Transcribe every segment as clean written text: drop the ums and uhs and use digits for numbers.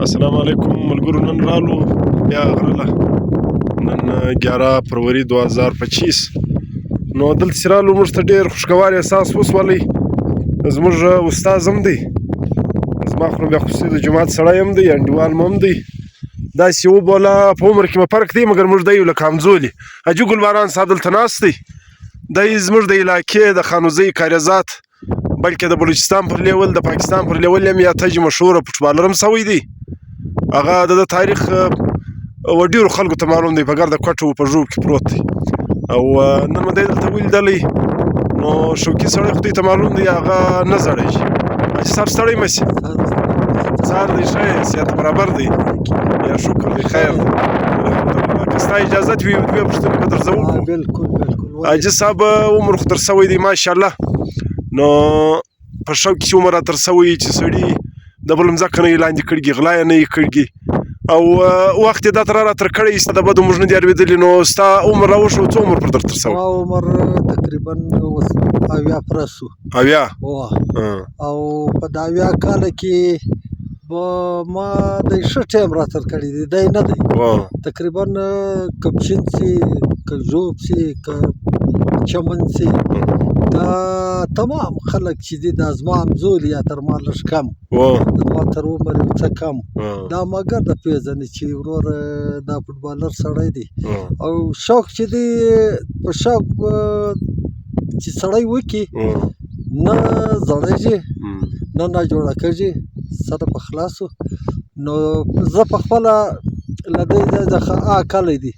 السلام علیکم ملګرو، نن رالو بیا غره له نن 11 فروری 2025 نو دلته چې رالو موږ ته ډېر خوشګوار احساس وسولی. زموږ استاذ هم دی، زما خو بیا خصوصي د جومات سړی هم دی، انډیوال مو هم دی. داسې وبوله په عمر کې مو فرق دی، مګر موږ دی یو لکه همزولي. حاجي ګلباران صاحب دلته ناست دی. دی زموږ د علاقې د خانوزۍ کاریزات بلکې د بلوچستان پر لیول د پاکستان پر لیول هم یا تجي مشهوره فوټبالر هم سوی دی. هغه د تاریخ و ډېرو خلکو ته معلوم دی، په ګرده کوټه په ژوب کې پروت دی. او نن مو دی دلته ولیدلی، نو شوقي سړی خو دوی ته معلوم دی هغه نه زړیږي. حاجي صاحب ستړی مه شي، سهار دی ښه یې، صحت برابر دی؟ یا شکر دی، خیر دی، الحمدلله. که ستا اجازت وي دوې پوښتنې به درځه وکړو. بالکل حاجي صاحب عمر خو در سوی دی ماشاءالله، نو په شوق کې چې عمر را تر سوی چې سړي د بل مځکه نه یې لاندې کړږي، غلا یې نه یې کړږي، او وخت یې دا تر را تر کړی ستا د بدو موږ نه دي اورېدلي. نو ستا عمر را وشو، څه عمر پر در تر سوی؟ ما عمر تقریبا 80 پلس شو. 80 او په دا 80 کاله کې ما د ښه ټایم را تر کړی دی، دی نه دی تقریبا که پچین سي که ژوب سي که چمن سي، دا تمام خلک چې دي دا زما همزولي یا تر ما لږ کم، زما تر عمر یو څه کم، دا ما ګرده پېژني چې وروره دا فوټبالر سړی دی. او شوق چې دی په شوق چې سړی وکړي نه زړیږي نه ناجوړه کېږي، سره په خلاصو. نو زه په خپله له دې ځای څخه کلی دی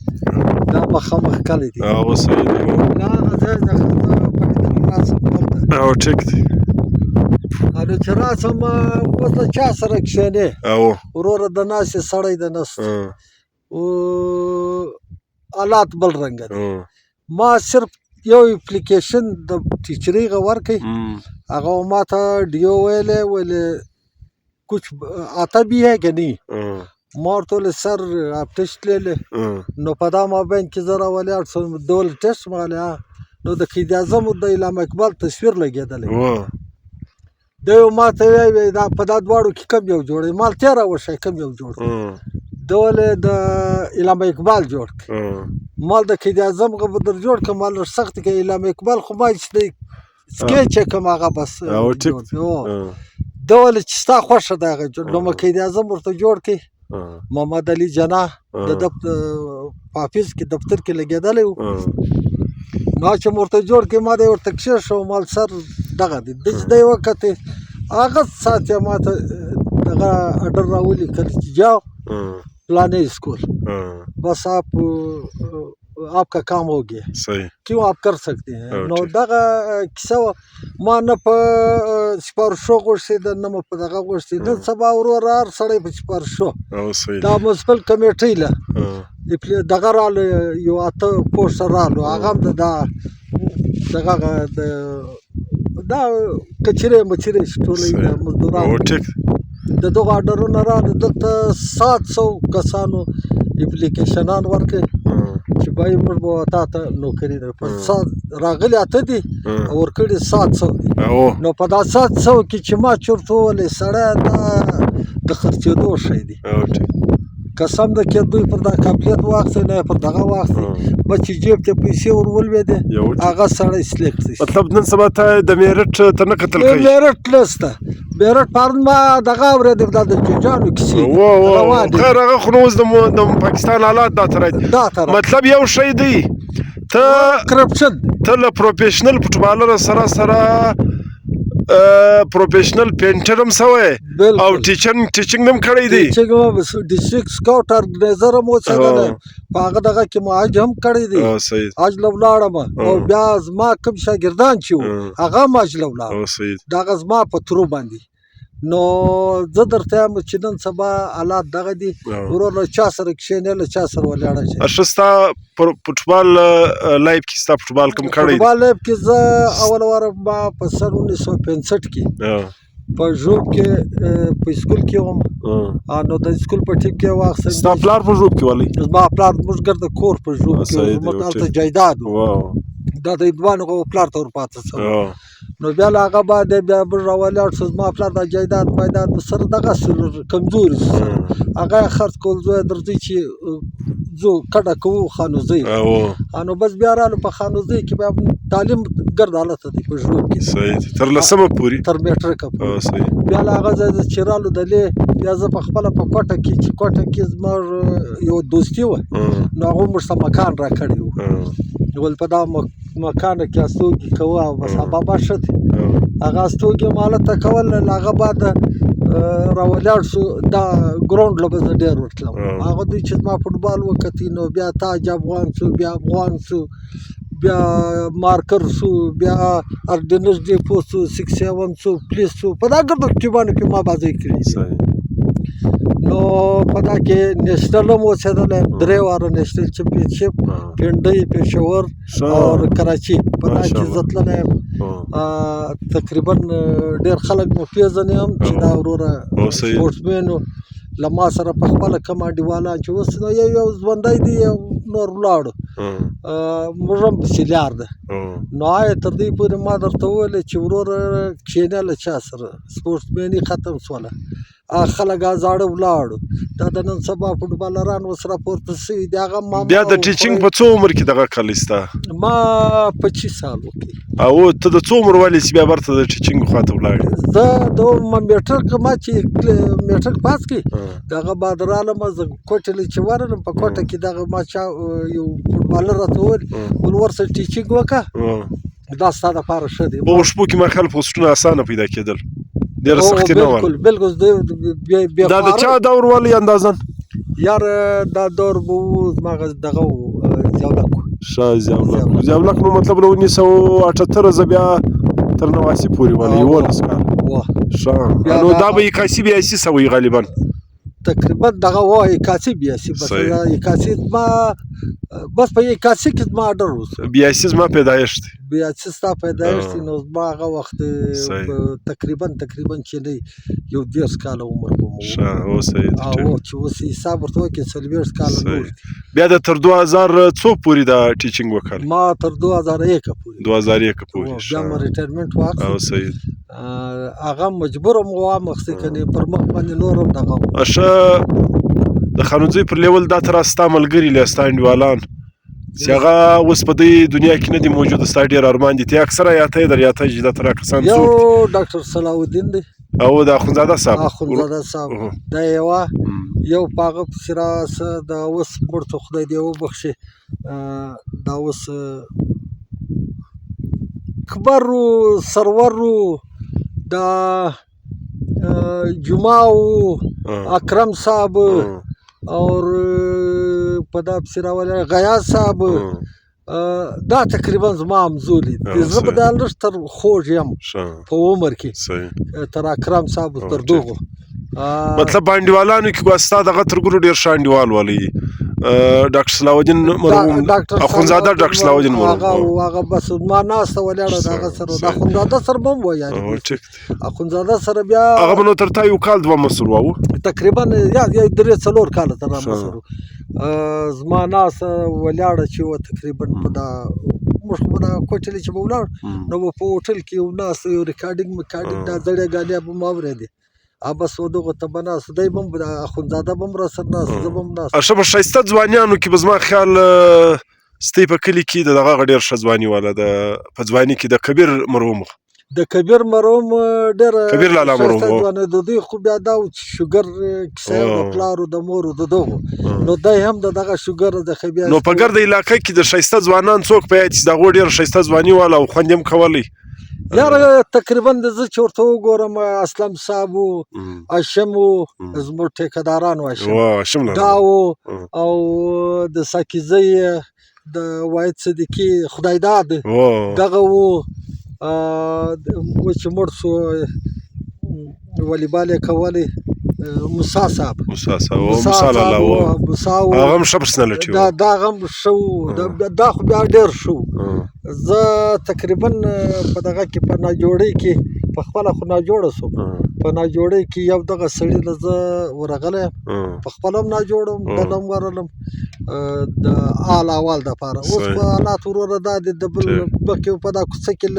دا مخامخ کلی دی، اوس صحیح دی، له هغه ځای څخه زه پیدل راسم دلته. او ټیک دی. نو چې راسم اوس له چا سره کښېنې، وروره د ناستې سړی د نست، حالات بل رنګه دي. ما صرف یو اپلیکیشن د ټیچرۍ هغه ورکړی، هغه ما ته ډیو ویلې کچھ آتا بھی ہے کہ نہیں، ما ورته ویلې سر آپ ټیسټ لیلې. نو په دا مابین کې زه راولاړ شوم، ده ویل ټیسټ مې ویلې، نو د قید اعظم د علامه اقبال تصویر لګېدلی. ده ما ته وایي دا په دا دواړو کې کم یو جوړ دی؟ ما ته یې راوښیه کم یو جوړ دی؟ ده ویلې د علامه اقبال جوړ کړه. ما د قید اعظم هغه به در جوړ کړه، ما لږ سخت کړه. علامه اقبال خو ما چې سکیچ یې کړم هغه بس جوړ. ده ویل چې ستا خوښه ده هغه جوړ. نو ما قید اعظم ورته جوړ کړی. محمد علي جناح د په حافظ کې دفتر کې لګېدلی و، نو چې مو ورته جوړ کړی ما دی ورته کښېښود، مال سر دغه دی چې دی وکتې هغه ساعت یې ما ته دغه اډر راولیکل چې جاؤ فلانے اسکول، بس آپ کا کام ہو گیا، کیوں آپ کر سکتے ہیں. نو دغه کیسه ما نه په سپارښو غوښتېده نه مو په دغه غوښتې. نن سبا وروره هر سړی په سپارښو دا منسپل کمیټۍ له دغه رالو یو 8 پوسټه رالو، هغه هم د دغه دا کچرې مچرې چې ټولوي د مزدورانو د دغو اډرونه راغلي. دلته 700 کسانو اپلیکیشنان ورکړي چې بای موږ به تا ته نوکري در راغلي 8 دي او ورکړي 700 دي. نو په دا 700 کې چې ما چورته وویلې سړی دا د خرڅېدو شی دی، قسم ده کې دوی پر دا قابلیت واخلي نه پر دغه واخلي، بس چې جیب ته پیسې ور ولوېدې هغه سړی سلیکټ دی. مطلب نن سبا ته د میرټ ته نه کتل کوي؟ میرټ نسته، میرټ پرون ما دغه اورېدم دا د جوجانو کیسې خیر، هغه خو نو اوس د پاکستان حالات دا تر مطلب یو شی دی، ته کرپشن ته له پروفیشنل فوټبالر سره پروفیشنل پینټر هم سوی او ټیچنګ هم کړی دی، ډسټرکټ سکاوټ ارګنایزر هم اوسېدلی، په هغه دغه کې ما حج هم کړی دی، حج له ولاړم. او بیا زما کوم شاګردان چې وو هغه هم حج له ولاړم، دغه زما په ترو باندې. نو زه درته یم چې نن سبا حالات دغه دي، ورور له چا سره کښېنې له چا سره ولاړه شي. ښه، ستا فوټبال لایف کې ستا فوټبال کوم کړی دی؟ فوټبال لایف کې زه اول واره ما په سن 1965 کې په ژوب کې په اسکول کې وم، نو د اسکول په ټیم کې واخیستم. ستا پلار په ژوب کې ولی؟ زما پلار موږ ګرده کور په ژوب کې، زموږ هلته جایداد و، دا د هندوانو پلار ته ورپاته شوی. نو بیا له هغه بعد بیا موږ راولاړ شو زما پلار د جایداد میدان سره دغه کمزوري شو هغه یې خرڅ کول زوی درځئ چې ځو کډه کوو خانوزۍ نو بس بیا رالو په خانوزۍ کې بیا تعلیم ګرد حالته دی په ژوند کې صحیح تر لسمه پورې تر میټرکه پورې بیا له هغه ځای چې رالو دلې بیا زه په خپله په کوټه کې چې کوټه کې زما یو دوستي وه نو هغو موږ ته مکان را کړی و ول په دا مکان کې استوګي کوه او بس بابا ښه دی هغه استوګي مو هلته کول له هغه بعد راولاړ شو دا ګراونډ له به زه ډېر ورتلم هغه دوی چې زما فوټبال وکتي نو بیا تاج افغان شو بیا افغان شو بیا مارکر شو بیا اردنس ډیپو شو 67 شو پولیس شو په دا ګردو ټیمانو کې ما بازۍ کړي نو په دا کې نیشنل هم اوسېدلی 3 واره نیشنل چمپینشپ پنډۍ پېښور او کراچي په دا کې زه تللی یم تقریبا ډېر خلک مو پېژني هم چې دا وروره سپورټسمین له ما سره په خپله کوم انډیوالان چې اوس نو یو ژوندی دی یو نور ولاړو موږ هم سیلیار ده نو آیا تر دې پورې ما درته وویلې چې وروره کښېنه له چا سره سپورټسمیني ختم شوله خلک زاړه ولاړو دا د نن سبا فوټبالران اوس راپورته شوي دي هغه بیا د ټیچینګ په څو عمر کې دغه کلی ستا ما 25 سالو کې او ته د څو عمر ولې چې بیا برته د ټیچینګ خواته ولاړې زه د میټرک ما چې میټرک پاس کړي دغه بعد رالم زه کوټې چې ورغلم په کوټه کې دغه ما چا یو فوټبالر راته وویل ورسره ټیچینګ وکړه دا ستا دپاره ښه دی په شپو کې مخالف پوسټونه اسانه پیدا کېدل ډېره سختي نه وه بالکل دا د چا دور والی اندازن یار دا دور به زما دغه زیولک ښه زیولک نو مطلب له 1978 زه بیا تر 89 پورې والی 11 کاله ښه نو دا به 81 سوی غالبا تقریبا دغه و 81 بس 81 ما بس په 81 کې زما اډر اوس 82 زما پیدایش دی 82 ستا پیدایش دی نو زما هغه وخت تقریبا چې دی یو 10 کاله عمر به مو ښه اوس چې اوس حساب ورته وکړې 40 کاله نور بیا د تر 2000 څو پورې دا ټیچینګ وکړ ما تر 2001 پورې 2001 پورې بیا مې ریټایرمنټ واخیست او صحیح هغه مجبور هم وم مخکې کنې پر مخ باندې نور هم دغه ښه د خانوزۍ پر لیول دا تر ستا ملګري له ستا انډیوالان چې هغه اوس په دې دنیا کې نه دي موجوده ستا ډېر ارمان دي ته اکثره یاته در یاته چې دا تر کسان یو ډاکټر صلاح الدین دی او د اخندزاده صاحب دا یو په هغه پسې راسه دا اوس مړ ته خدای دې وبخښي دا اوس کبر سرور دا جمعه اکرم صاحب اور په دا پسې راولی غیاث صاحب دا تقریبا زما همزولي دي زه به دا لږ تر خوږ یم په عمر کې تر اکرم صاحب تر دغو مطلب په انډیوالانو کې ستا دغه تر ګورو ډېر ښه انډیوال والی ډاکټر صلاح الدین مرحوم اخندزاده ډاکټر صلاح الدین مرحوم هغه بس ما ناسته ولاړه د هغه سره د اخندزاده سره به هم وایي اخندزاده سره بیا هغه به نو تر تا یو کال دوه مسر وو تقریبا یا 3-4 کاله تر مسر زما ناسته ولاړه چې وه تقریبا په دا موږ په دا کوټلې چې به ولاړ نو به په هوټل کې یو ناسته یو ریکارډینګ دا زړې ګالیا به ما اورېدې بس ودغه ته به ناست دی به هم اخندزاده به هم راسره ناست زه به هم ناست ښه په ښایسته ځوانیانو کې به زما خیال ستی په کلي کې د دغه ډېر ښه ځواني واله په ځواني کې د کبیر مرحوم د کبیر مرحوم ډېره کبیر لالا مرحوم د دوی خو بیا دا شوګر کیسه د پلارو د مورو د دغو نو دی هم د دغه شوګر د خبیا نو په ګرد علاقه کې د ښایسته ځوانان څوک په یاد چې دغه ډېر ښایسته ځواني واله او خوند هم کولی یاره تقریبا د زه چې ورته وګورم اسلم صاحب و هاشم و زموږ ټیکهداران و هاشم دا و او د ساکیزۍ د واحد صدیقي خدایداد دغه و چې مړ شو والیبال یې کولی موسی صاحب هغه هم ښه پرسنالټي و دا هغه هم ښه و دا خو بیا ډېر ښه و زه تقریبا په دغه کې په ناجوړۍ کې په خپله خو ناجوړه شوم په ناجوړۍ کې یو دغه سړي له زه ورغلی یم په خپله هم ناجوړه وم دله هم ورغلم د آل احوال دپاره اوس په حالات وروره دا دی د بل مخکې په دا کوڅه کې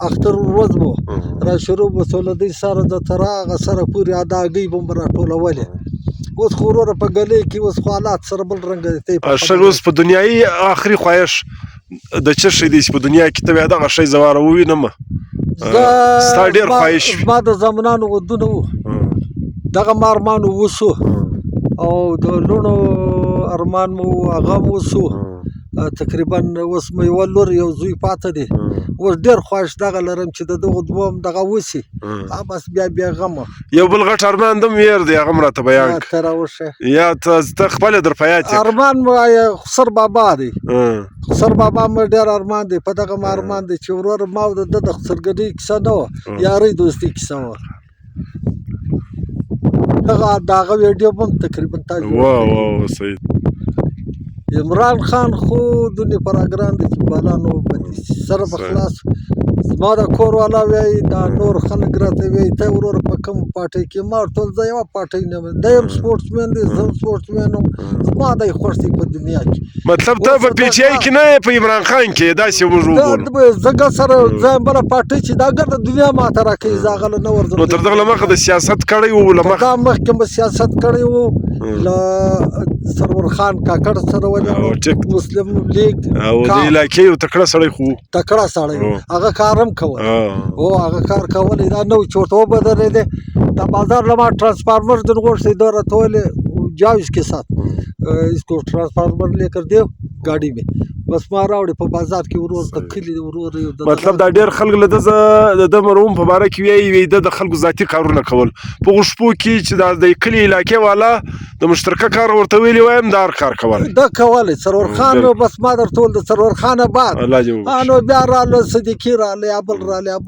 اختر ورځ به را شروع به سو له دوی سره د تر هغه سره پورې اداګۍ به مو راټولولې اوس خو وروره په ګلۍ کې اوس خو حالات سره بل رنګه دی ښه اوس په دنیایي آخري خواهش د څه شی دی چې په دنیا کې ته بیا دغه شی زه واره ووینم ستا ډېر خواهش وي زما د زامنانو ودونه وو دغه مو ارمان وسو او د لوڼو ارمان مو هغه هم وسو تقریبا اوس مې یوه لور یو زوی پاته دی اوس ډېر خواهش دغه لرم چې د دغو دوو هم دغه وسي بس بیا غمه یو بل غټ ارمان د م ویر دی هغه م راته بیان ته راوښیه یا ته خپله در په یاد ارمان مو خسر بابا دی خسر بابا مې ډېر ارمان دی په دغه مې ارمان دی چې ورور ما او د ده د خسرګنۍ کیسه نه وه یارۍ دوستي کیسه وه دغه د هغه ویډیو به هم تقریبا تا صحیح عمران خان خو دونې پراګرام دی چې بالا نو بدي سره به خلاص زما د کور والا وایي دا نور خلک راته وایي ته ورور په کوم پارټۍ کې ما ورته ویل زه یوه پارټۍ نه یم دی هم سپورټسمین دی زه هم سپورټسمین یم زما دی خوښ دی په دنیا کې مطلب ته په پی ټي آی کې نه یې په عمران خان کې داسې موږ وګورو زه سره زه یم بله پارټۍ چې دا ګرده دنیا ماته راکوي زه هغه نه ورځم نو تر دغه له مخه د سیاست کړی وو له مخه دا مخکې مې سیاست کړی وو له سرور خان کاکړ سره مسلم لیگ او د علاقې یو تکړه سړی خو تکړه سړی هغه کار هم کول او هغه کار کولی دا نو چې ورته وبدلېدی دا بازار له ما ټرانسفارمر دن غوښتی دا راته ویلې جاو اس کے ساتھ اس کو ټرانسفارمر لے کر دیو ګاډي میں بس ما راوړې په بازار کې ورور د کلي ورور مطلب دا ډېر خلک له د مروم په باره کې وایي د خلکو ذاتي کارونه کول په غوښپو کې چې دا د کلي علاقې والا د مشترکه کار ورته ویلي وایم دا هر کار کولی دا کولی سرور خان بس ما درته ویل د سرور خان بعد نو بیا راله صدیقي راله یا بل راله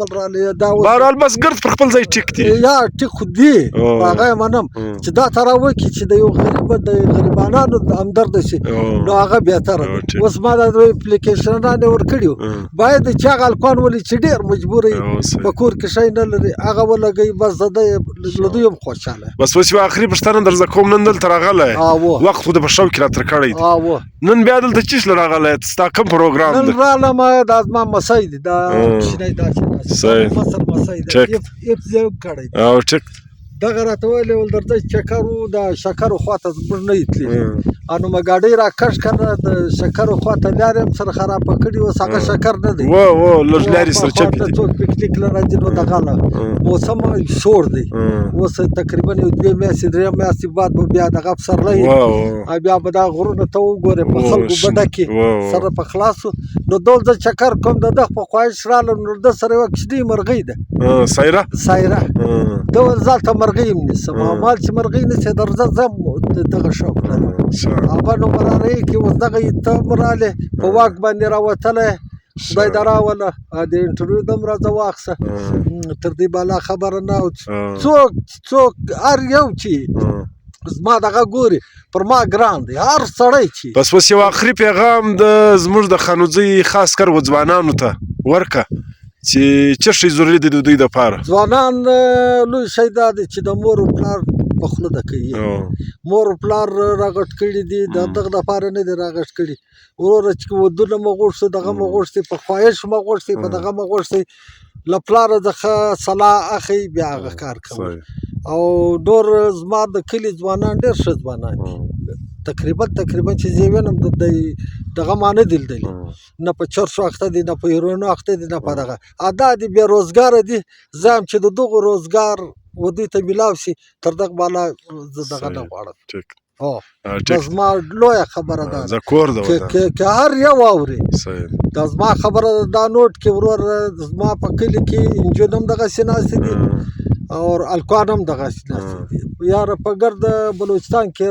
بهرحال بس ګرد پر خپل ځای ټیک دی یا ټیک خو دی هغه یې منم چې دا ته راوکړي چې د یو غریبانانو همدرد شي نو هغه بهتره دی اوس ما دا اپلیکیشنانې ورکړي وو باید چې هغه هلکان ولي چې ډېر مجبوره وي په کور کې شی نه لري هغه ولګوي بس د ده له دوی هم خوشحاله بس اوس یوه آخري پوښتنه در زده کوم نن دلته راغلی وخت خو د په شو کې راته کړی دی نن بیا دلته چیش له راغلی ستا کوم پروګرام دی نن رالم دا زما مسۍ دی دا کوچنی داسې فصل مسۍ دی اف زه هم کړی دی او ټیک دغه راته ویلې ول درته چکر و د شکرو خواته زموږ نه یې تللي نو مې ګاډۍ راکش کړه د شکرو خواته لارې هم سره خرابه کړي اوس هغه شکر نه دی لږ لارې سره چپې دي څوک پکنیک له راځي نو دغه له موسم سوړ دی اوس تقریبا یو 2 میاشتې 3 میاشتې بعد به بیا دغه پسرلی بیا به دا غرونه ته وګورې په خلکو به ډکې سره په خلاصو نو ډول زه چکر کوم د ده په خواهش رالم نو ده سره یوه کوچنۍ مرغۍ ده سایره ده ځالته مرغۍ هم نیسم مال چې مرغۍ نیسې درځه ځم دغه شوق لرم هغه نو مرارۍ کې اوس دغه ته م رالې په واک باندې راوتلی خدای دې راوله د انټرویو دم راځه واخیسه تر دې بالا خبره نه څوک هر یو چې زما دغه ګوري پر ما ګران دی هر سړی چې بس اوس یو آخري پیغام د زموږ د خانوځۍ خاص کر ځوانانو ته ورکه چې څه شی ضروري دی د دوی دپاره ځوانان لوی شی دا دی چې د مور و پلار په خوله ده کوي مور و پلار راغټ کړي دي د دغه دپاره نه دي راغټ کړي وروره چې ودونه مو غوښتي دغه مو غوښتي په خواهش مو غوښتي په دغه مو غوښتي له پلاره څخه صلاح اخلي بیا هغه کار کوي او نور زما د کلي ځوانان ډېر ښه ځوانان دي تقریبا چې زه وینم دغه ما نه دي لیدلي نه په چرسو اخته دي نه په هیروینو اخته دي نه په دغه دا دي بې روزګاره دي زه هم چې د دغو روزګار و دوی ته میلاو شي تر دغه بالا زه دغه نه غواړم دا زما لویه خبره ده که هر یو واوري دا زما خبره دا نوټ کې ورور زما په کلي کې انجون هم دغسې ناستې دي او الکوان هم دغسې ناستې دي یاره په ګرد بلوچستان کې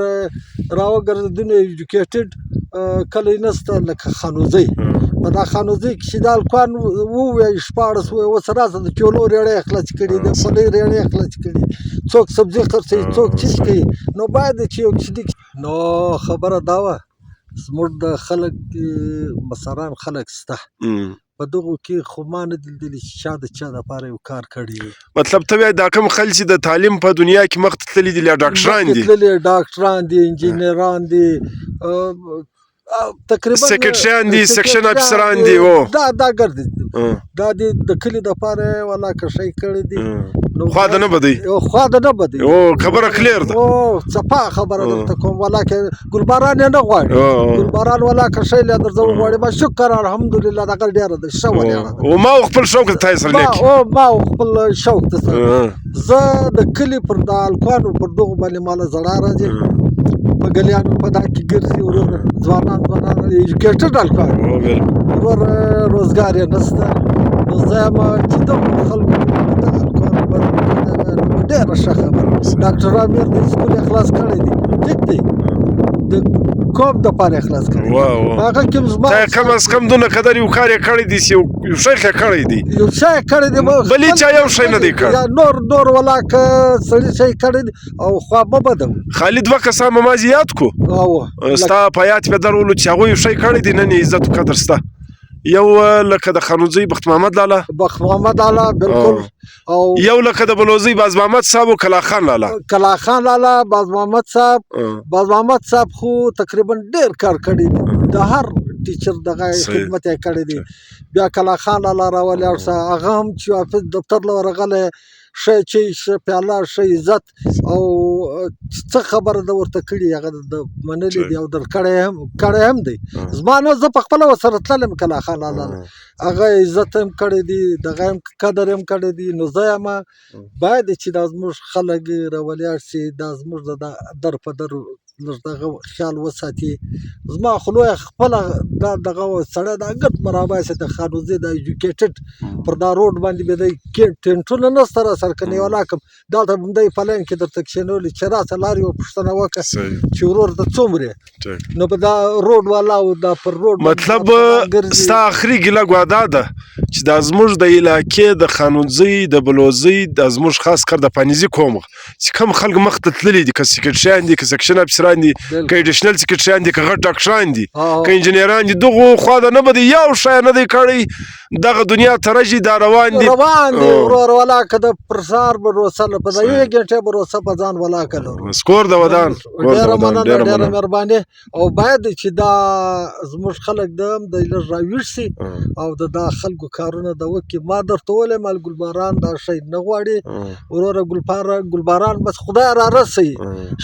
راوګرځېدونې ایجوکیټډ کلی نسته لکه خانوځۍ په دا خانوځۍ کې چې دا الکوان ووایي 14 ووایي اوس راسه د چولو ریړۍ خلاص کړي د پلۍ ریړۍ خلاص کړي څوک سبزي خرڅوي څوک چیز کوي نو باید چې یو کوچني نو خبره دا وه زموږ د خلک مسران خلک شته په دغو کې خو ما نه دي لیدلي چې چا د چا دپاره یو کار کړی وي. مطلب ته وایې دا کوم خلک چې د تعلیم په دنیا کې مخته تللي دي ډاکټران دي تللي ډاکټران دي انجینران دي تقریبا سیکرټریان دي سیکشن افسران دي دا ګرځي دا د کلي دپاره ولاکه شی کړی دي خوا د نه بدی خوا د نه بدی خبره کلیر ده څپه خبره درته کوم ولاکه ګلباران یې نه غواړي ګلباران ولاکه شی له درځه وغواړي ما شکر الحمدلله دغه ډېره ده ښه ولیاړه ما خپل شوق ته تای سره لیکي ما خپل شوق ته سره زه د کلي پر د هلکانو پر دغو باندې ماله زړه راځي په ګلیانو په دا کې ګرځي ورور ځوانان ایجوکیټډ هلکان ورور روزګار یې نشته نو زه یم چې دغو خلکو د هلکانو باندې ډېره ښه خبره ډاکټران بېرته سکول یې خلاص کړی دی ټیک دی د کوم دپاره یې خلاص کړی هغه کې زما ته کم از کم دونه قدر یو کار یې کړی دی چې یو شی یې کړی دی یو شی یې کړی دی بلې چا یو شی نه دی کړی نور ولاکه سړي شی کړی دی او خوا مه بدوه خالي دوه کسان ما زیات کو ستا په یاد په درولو چې هغوی یو شی کړی دی نن یې عزت و قدر سته یو لکه د خانوزۍ بخت محمد لالا بالکل او یو لکه د بلوزۍ باز محمد صاحب او کلاخان لالا باز محمد صاحب خو تقریبا ډېر کار کړی دی د هر ټیچر دغه خدمت یې کړی دی بیا کلاخان لالا راولاړ سه هغه هم چې حافظ دفتر له ورغلی ښه چی ښه پیاله ښه عزت او څه خبره ده ورته کړي هغه د منلي دي او در کړی هم دی زما نه زه په خپله ورسره تللی یم کلاخان لالا هغه عزت هم کړی دی دغه هم قدر هم کړی دی نو زه یم باید چې دا زموږ خلک راولیاړ سي دا زموږ د در په در لږ دغه خیال وساتي زما خلویه خپله دا دغه سړی دا ګټ براباسي د خانوزۍ د ایجوکیټډ پر دا روډ باندې به دی ټینټونه نسته را سره که نه ولاکم دلته به دی په لاین کې درته کښېنولي چې راته لار یوه پوښتنه وکړه چې ورور ته څومرې نو به دا روډ والا او دا پر روډ مطلب ستا اخري ګیله ګوادا ده چې دا زموږ د علاقې د خانوزۍ د بلوزۍ د زموږ خاص کر د پانیزي قوم چې کوم خلک مخته تللي دي که سیکرټریان دي که سیکشن افسران دي که ایډیشنل سیکرټریان دي که غټ ډاکټران دي که انجینران دي دغو خوا د نه به دی یو شی نه دی کړی دغه دنیا ته رژي دا روان دي ورور ولاکه د پر سهار به روسه په د یوې ګنټې به روسه په ځان ولاکه لرو سکور د ودان ډېره مننه ډېره مهرباني او باید چې دا زموږ خلک د هم د لږ راویښ سي او د دا خلکو کارونه د وکړي ما درته وویل مال ګلباران دا شی نه غواړي وروره ګلباران بس خدای را رسوي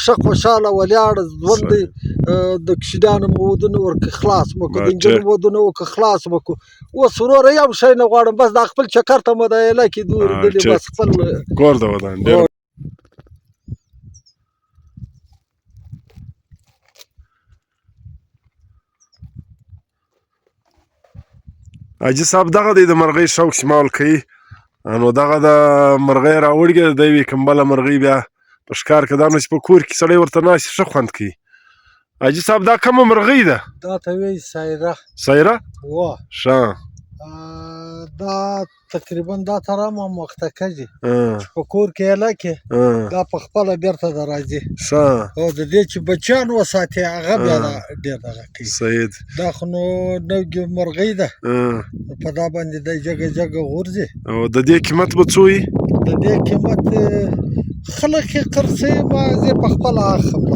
ښه خوشحاله ولیاړ ژوند دی د کشیدانو مو ودونه ورکړي خلاص مو کړو د نجونو ودونه وکړه خلاص مو کړو اوس وروره یو شی نه غواړم بس دا خپل چکر ته مو د علاقې دورې دلې بس خپل کور د ودان ډېر حاجي صاحب دغه دی د مرغۍ شوق شمال کوي نو دغه د مرغۍ راوړږي د یوې کمبله مرغۍ بیا په ښکار کې دا نو چې په کور کې سړی ورته ناست ښه خوند کوي حاجي صاحب دا کومه مرغۍ ده دا ته وایي سایره ښه دا تقریبا دا ته رامخته دي چې په کور کې یې لکې دا په خپله بېرته د راځي او د دې چې بچیان وساتي هغه بیا ډېر دغه کوي دا خو نو نوې مرغۍ ده په دا باندې دی جګه جګه غورځي او د دې قیمت به څو وي د دې قیمت خلک یې قرڅوي ما زه په خپله اخلم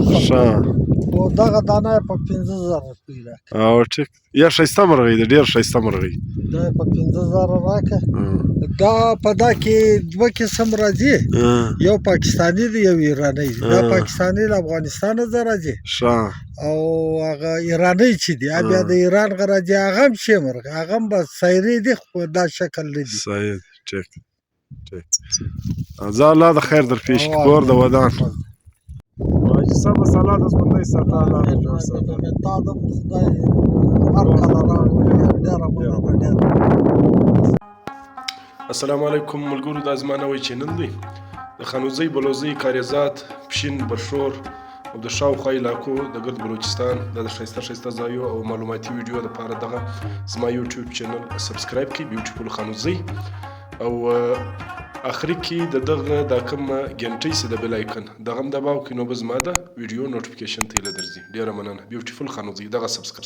او دغه دانه یې په 15,000 روپۍ راکړه او ټیک یا ښایسته مرغۍ ده ډېر ښایسته مرغۍ دا یې په 15,000 راکړه دا په دا کې دوه قسم راځي یو پاکستاني دی یو ایرانی دی دا پاکستاني له افغانستانه زه راځي او هغه ایرانی چې دی بیا د ایران هغه راځي هغه هم ښې مرغۍ هغه هم بس سایرې دي خو دا شکل نه دي صحیح ټیک زه الله د خیر در پیش کور د ودان حاجي صاحب سلا د ژوندۍ ساته الله دې جوړ ساته تا د خدای هر کله راوړي ډېره مننه السلام علیکم ملګرو دا زما نوی چینل دی د خانوزۍ بلوزۍ کاریزات پښین برشور او د شاوخوا علاقو د ګرد بلوچستان د ښایسته ښایسته ځایو او معلوماتي ویډیو لپاره دغه زما یوټیوب چینل سبسکرایب کړئ بیوټیفول خانوزۍ او اخري کې د دغه دا کوم ګنټۍ سي د بیل آیکن دغه هم دباو کړئ نو به زما د ویډیو نوټیفیکیشن ته درځي ډېره مننه بیوټیفول خانوزۍ دغه سبسکرایب